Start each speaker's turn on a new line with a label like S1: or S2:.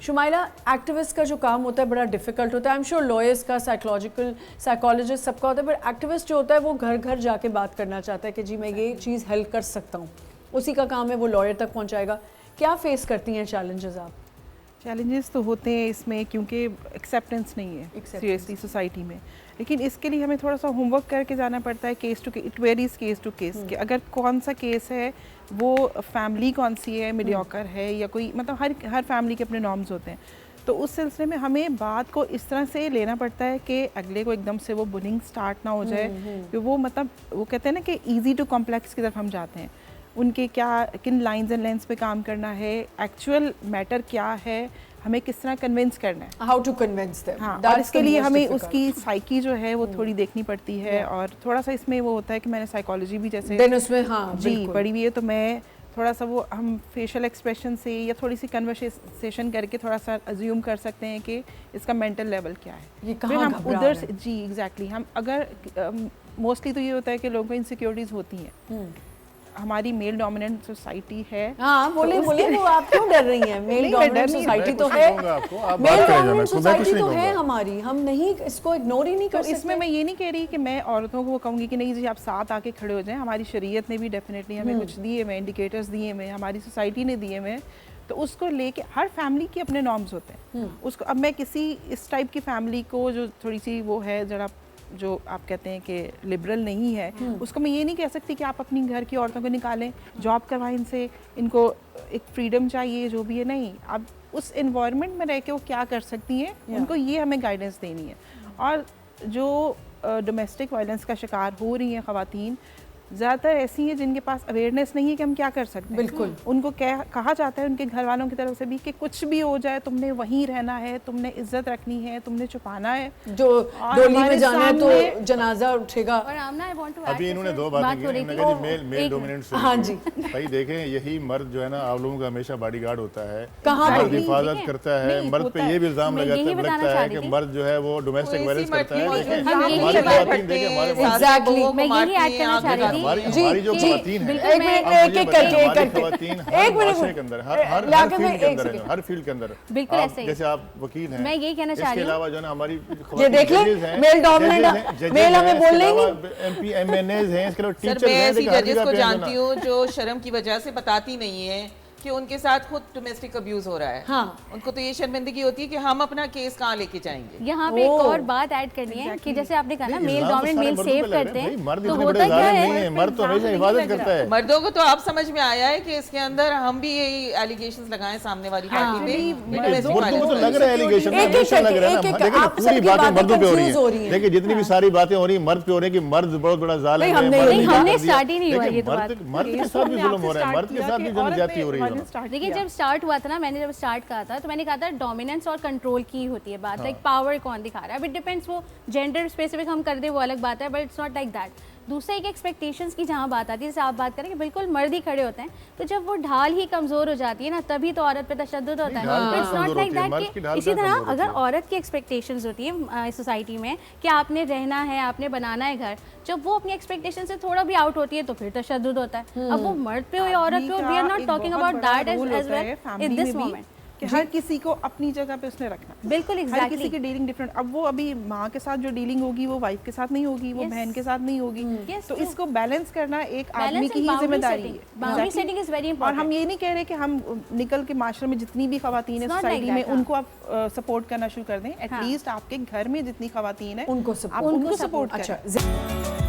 S1: Shumaila, activist का जो काम होता है बड़ा डिफिकल्ट होता है। आई एम श्योर लॉयर्स का, साइकोलॉजिस्ट सबका होता है, पर एक्टिविस्ट जो होता है वो घर घर जाके बात करना चाहता है कि जी मैं ये चीज़ हेल्प कर सकता हूँ, उसी का काम है वो लॉयर तक पहुँचाएगा। क्या फेस करती हैं चैलेंजेस आप?
S2: चैलेंजेस तो होते हैं इसमें, क्योंकि एक्सेप्टेंस नहीं है सीरियसली सोसाइटी में। लेकिन इसके लिए हमें थोड़ा सा होमवर्क करके जाना पड़ता है, case to case, it varies case to case, कि अगर कौन सा केस है, वो फैमिली कौन सी है, मीडियोकर है या कोई, मतलब हर फैमिली के अपने नॉर्म्स होते हैं। तो उस सिलसिले में हमें बात को इस तरह से लेना पड़ता है कि अगले को एकदम से वो बुलिंग स्टार्ट ना हो जाए, कि वो मतलब वो कहते हैं ना कि ईजी टू कॉम्प्लेक्स की तरफ हम जाते हैं। उनके क्या किन लाइंस एंड लेंस पे काम करना है, एक्चुअल मैटर क्या है, हमें किस तरह कन्विंस करना है,
S1: हाउ टू कन्विंस देम।
S2: हाँ, और इसके लिए हमें उसकी साइकी जो है वो थोड़ी देखनी पड़ती है। और थोड़ा सा इसमें वो होता है कि मैंने साइकोलॉजी भी जैसे
S1: देन उसमें हाँ
S2: जी पढ़ी हुई है, तो मैं थोड़ा सा वो हम फेशियल एक्सप्रेशन से या थोड़ी सी कन्वर्सेशन करके थोड़ा सा अज्यूम कर सकते हैं कि इसका मेंटल लेवल क्या है,
S1: ये कहाँ
S2: हम उधर से जी एग्जैक्टली हम अगर मोस्टली तो ये होता है कि लोगों को इनसिक्योरिटीज होती हैं। हमारी मेल डोमिनेंट सोसाइटी है।
S1: हाँ बोले बोले, वो आप क्यों डर रही हैं? मेल डोमिनेंट सोसाइटी तो है, मेल डोमिनेंट सोसाइटी तो है हमारी, हम नहीं इसको इग्नोर ही नहीं कर सकते।
S2: इसमें मैं ये नहीं कह रही कि मैं औरतों को वो कहूँगी कि नहीं जी आप साथ आके खड़े हो जाएं। हमारी शरीयत ने भी डेफिनेटली हमें कुछ दिए हुए इंडिकेटर्स दिए हुए, हमारी सोसाइटी ने दिए हुए, तो उसको लेके हर फैमिली के अपने नॉर्म्स होते हैं। उसको अब मैं किसी इस टाइप की फैमिली को जो थोड़ी सी वो है, जरा जो आप कहते हैं कि लिबरल नहीं है, उसको मैं ये नहीं कह सकती कि आप अपनी घर की औरतों को निकालें, जॉब करवाएं इनसे, इनको एक फ्रीडम चाहिए जो भी है। नहीं, अब उस एनवायरनमेंट में रह के वो क्या कर सकती हैं, उनको ये हमें गाइडेंस देनी है। और जो डोमेस्टिक वायलेंस का शिकार हो रही हैं ख़वातीन, ज़्यादातर ऐसी हैं जिनके पास अवेयरनेस नहीं है कि हम क्या कर सकते हैं।
S1: बिल्कुल,
S2: उनको कहा जाता है उनके घर वालों की तरफ से भी कि कुछ भी हो जाए तुमने वहीं रहना है, तुमने इज्जत रखनी है, तुमने छुपाना है,
S1: जो डोली में जाना है तो जनाजा उठेगा।
S3: और आमना, I want to
S4: अभी इन्होंने दो बातें की, मेल डोमिनेंट। हाँ जी भाई, देखें यही मर्द जो है ना, आप लोगों का हमेशा बॉडीगार्ड होता है, मर्द हिफाजत करता है, मर्द पे ये भी इल्जाम लगता है कि मर्द जो है वो डोमेस्टिक वायलेंस करता है। हमारी जो खवातीन है, हर फील्ड के अंदर,
S3: बिल्कुल ऐसे ही,
S4: जैसे आप वकील हैं,
S3: मैं यही कहना चाह रही हूँ,
S4: इसके अलावा जो है ना हमारी
S1: ये देख लें, मेल डोमिनेंट, मेल हमें बोलने ही
S4: MP MNAs हैं, इसके अलावा टीचर
S5: मैं ऐसी जजेस को जानती हूँ जो शर्म की वजह से बताती नहीं है कि उनके साथ खुद डोमेस्टिक अब्यूज हो रहा है।
S1: हाँ,
S5: उनको तो ये शर्मिंदगी होती है कि हम अपना केस कहाँ लेके जाएंगे।
S3: यहाँ पे एक और बात ऐड करनी है कि जैसे आपने कहा ना मेल डोमिनेंट मेल सेव करते हैं, तो होता क्या है,
S4: मर्द तो हमेशा हिफाजत करता है।
S5: मर्दों को तो आप समझ में आया है कि इसके अंदर हम भी यही एलिगेशंस लगाएं सामने वाली पार्टी पे।
S4: मर्दों को तो लग रहा है एलिगेशन, हमेशा लग रहा है ना, लेकिन पूरी बातें मर्दों पे हो रही है। देखिए जितनी भी सारी बातें हो रही है मर्द पे हो रही है कि मर्द बहुत बड़ा जालिम है,
S3: हमने स्टार्ट ही नहीं हुआ ये तो बात।
S4: मर्द के साथ भी जुल्म हो रहा है, मर्द के साथ भी ज्यादती हो रही है।
S3: देखिए जब स्टार्ट हुआ था ना, मैंने जब स्टार्ट कहा था तो मैंने कहा था डोमिनेंस और कंट्रोल की होती है बात, लाइक पावर कौन दिखा रहा है। अब इट डिपेंड्स, वो जेंडर स्पेसिफिक हम कर दे वो अलग बात है, but it's not like that. दूसरा एक एक्सपेक्टेशंस की जहाँ बात आती है, जैसे आप बात करें कि बिल्कुल मर्द ही खड़े होते हैं, तो जब वो ढाल ही कमज़ोर हो जाती है ना, तभी तो औरत पे तशद्दुद होता है। इट्स नॉट लाइक दैट कि इसी तरह अगर औरत की एक्सपेक्टेशंस होती है सोसाइटी में कि आपने रहना है, आपने बनाना है घर, जब वो अपनी एक्सपेक्टेशन से थोड़ा भी आउट होती है तो फिर तशद्दुद होता है। अब वो मर्द पे हो या औरत पे हो, we are not talking about that as well in this moment.
S2: कि हर किसी को अपनी जगह पे उसने रखना,
S3: बिल्कुल
S2: हर किसी की डीलिंग डिफरेंट। अब वो अभी माँ के साथ जो डीलिंग होगी वो वाइफ के साथ नहीं होगी, वो बहन के साथ नहीं होगी। तो इसको बैलेंस करना एक आदमी की ही जिम्मेदारी है।
S3: Boundary setting is very important.
S2: और हम ये नहीं कह रहे कि हम निकल के माशरे में जितनी भी खवातीन है सोसाइटी में उनको आप सपोर्ट करना शुरू कर दें। एटलीस्ट आपके घर में जितनी खवातीन है
S1: उनको सपोर्ट
S2: करें।